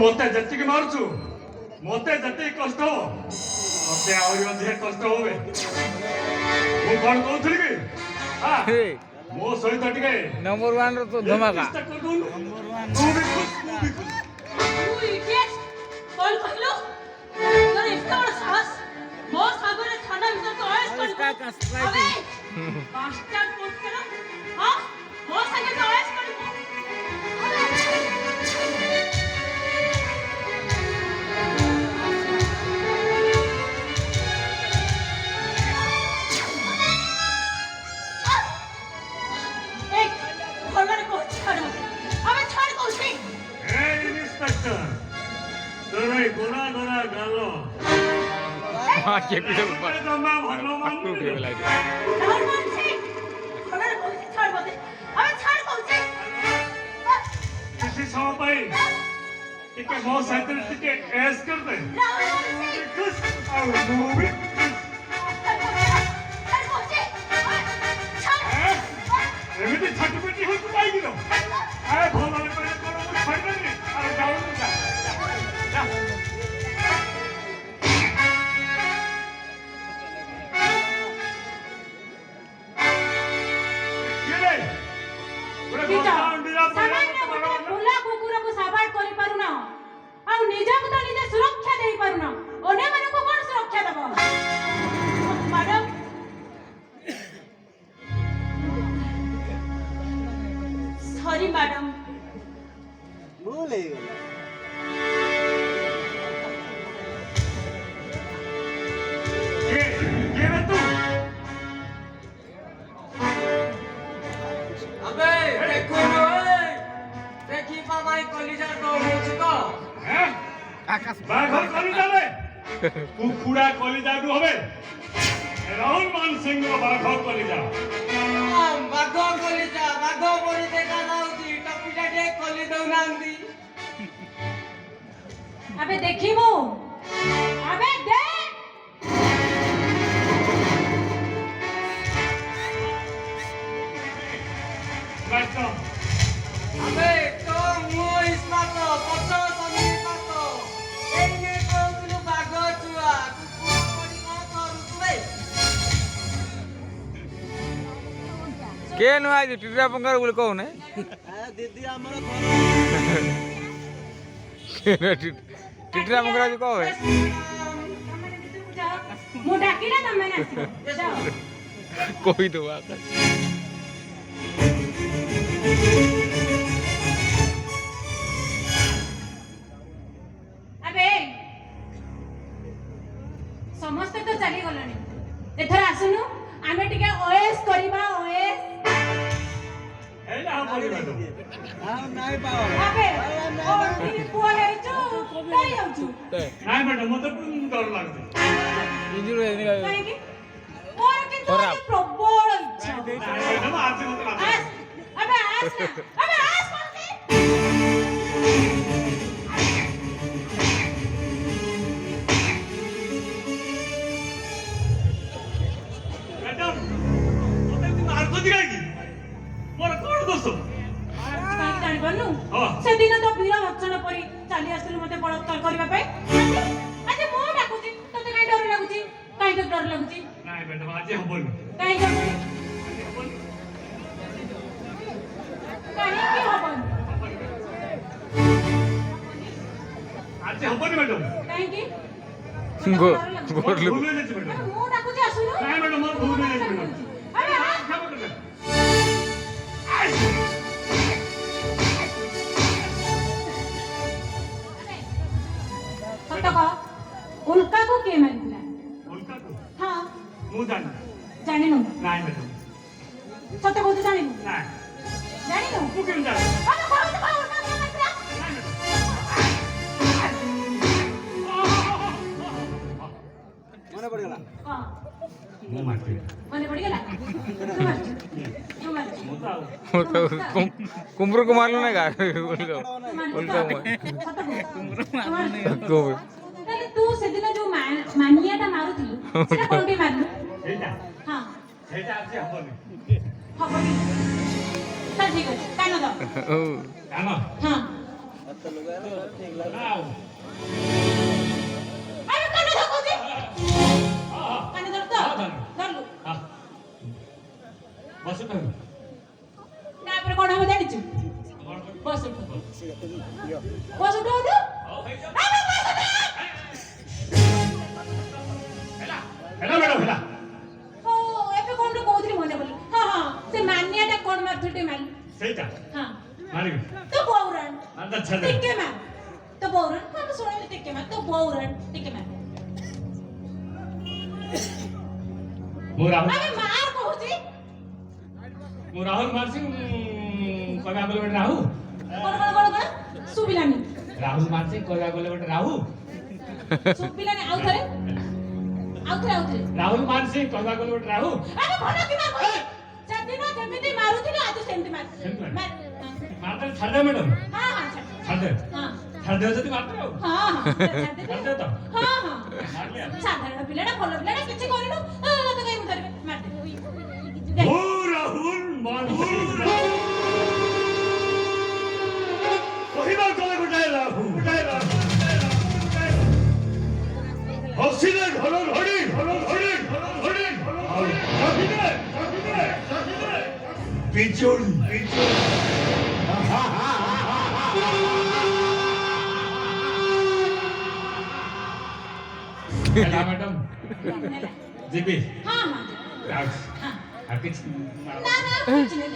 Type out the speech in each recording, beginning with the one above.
मते जति के मारछु मते जति कष्ट हो मते आउरी अधिक कष्ट होबे मु कोन कहथली कि हां मो सहित टिके नंबर 1 रो तो धमाका नंबर 1 तू भी खुश तू इडियट कौन कहलो तोर इतना बड़ा साहस मो सागरे थाना भीतर तो आयस कर अबे बास्टर्ड कोट केला हां मो संगे तो आयस कर गोरा गोरा गालो मां के कुछ ऊपर जमा भगवान को के लाइट भगवान से खबर कौन से छाड़ बोले अबे छाड़ कौन से किसी समय पाई टिके मो साइकिल टिके एस कर दे कुछ और मूवी एमिति छटपटी हो तू पाई गिरो अरे भगवान करे करो मु छाड़ दे अरे जाओ जा सॉरी मैडम भूल ही गया ये रे तू अबे देखो रे देखी मामाई कलिजा तो मुझको हैं आकाश बाघर कलिजा ले कुकुड़ा कलिजा दु हबे राहुल मान सिंह रो बाघर कलिजा बाघ कलिजा बाघ बोली देखा जाउची टपीटा डे कलि दउ नांदी अबे देखिबो अबे दे बैठो अबे तो मु इस्मातो पतो समी पातो एने कोउलु बाघ छुआ कुकुर पड़ी को करू तुबे के न आज टिटरा पंगार बोले कहू ने दीदी हमर टिटरा पंगार जो कहू मु डाकिला तमे ना जाओ कोई तो बात अबे समस्त तो चली गलनी एथर आसुनु आमे टिके ओएस करबा ओएस एला बोली बाटो हां नाही पाव अबे ओ ती पुआ हेचु काई आउछु नाही बेटा मते डर लागते इंजुरी है काई की मोर किंतु खराब। प्रबल इच्छा नाही बेटा आज मते आस अबे आस ना अबे आस बोलते मैडम मते तू मार को दिगाई की मोर कोन दोस्त काई जानि बन्नु हां से दिन तो वीर भक्षण परी चाली आसलु मते बलात्कार करबा पई आज मो डाकुची तते काई डर लागुची काई तो डर लागुची नाही बेटा आज हबोनी काई करबो काई की हबन आज हबोनी मैडम काई की गोर लोग भूल जाச்சு मैडम मो डाकुची आसुनु नाही मैडम मोर भूल जाச்சு मैडम अरे हां क्षमा कर सत कह उल्का को के मारिला उनका को हां मु जान जानि नु नाही मैडम सत कहू जानि नु नाही जानि नु तू केम जान अरे कोन तो उल्का के मारिला मने पड़ गला हां मु मारते मने पड़ गेला तू मार कुमरो को मारलो ना का उल्टा सत कह को ताले तू सेदिन जो मानियाटा मारुथिलु सेटा कोन के मारलु एटा हां एटा आज हबोनी हबनी चल ठीक अछि कानो दो ओ कानो हां ठीक लगा अरे कान धरकोजी हाँ कान धर तो हाँ, धर। धर लु हाँ बस उठ तापर कोन हम जानिछु बस उठ बस उठ उठ हेला मैडम हेला ओ एबे कोन कहउथि मने बोली हां हां से मानियाटा कोन मारथुटे माल ସେଇଟା हां ମାରିବି तो बौरन ଆନ୍ତା ଛାଡ टिके मार तो बौरन हम सुने टिके मार तो बौरन टिके मार ମୁଁ ରାହୁଲ अबे मार कहउथि ମୁଁ ରାହୁଲ ମାରସି କହିବା ଗଲେ ଗୋଟେ ରାହୁ कोन सुबिलानी ରାହୁଲ ମାରସି କହିବା ଗଲେ ଗୋଟେ ରାହୁ सुबिलानी आउ थरे ରାହୁଲ ମାରସି କହିବା ଗଲେ ଗୋଟେ ରାହୁ अरे कोन कि मार जदिन जेमिति मारुथिले आज सेमति मार सेमति मार। मार ମାରତେ ଛାଡ ମ୍ୟାଡମ हां हां ଛାଡ हां ଛାଡ ଦେବ ଯଦି ମାରତେ ଆଉ हां ଛାଡ ଦେବ ତ हां हां ମାରଲି ଆଉ ସାଧାରଣ ପିଲାଟା ଭଲ ପିଲାଟା କିଛି କରିନୁ ମତେ କାଇଁ ମୁଁ ଧରିବେ ମାର ଦେ ଓ ରାହୁଲ ମାରସି କହିବା ଗଲେ ଗୋଟେ ରାହୁ ହସିଲେ ଘର ଘଡ଼ି ଆଉ ଚାକିରେ ପିଚୋଳି ହେଲା ମ୍ୟାଡମ ଯିବି हां हां ଯାଉଛି हां ଆଉ କିଛି ना ना कुछ नहीं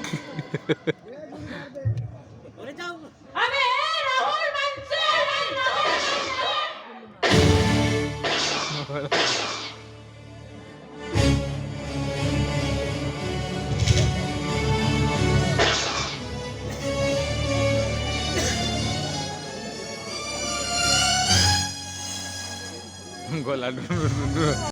अबे राहुल गला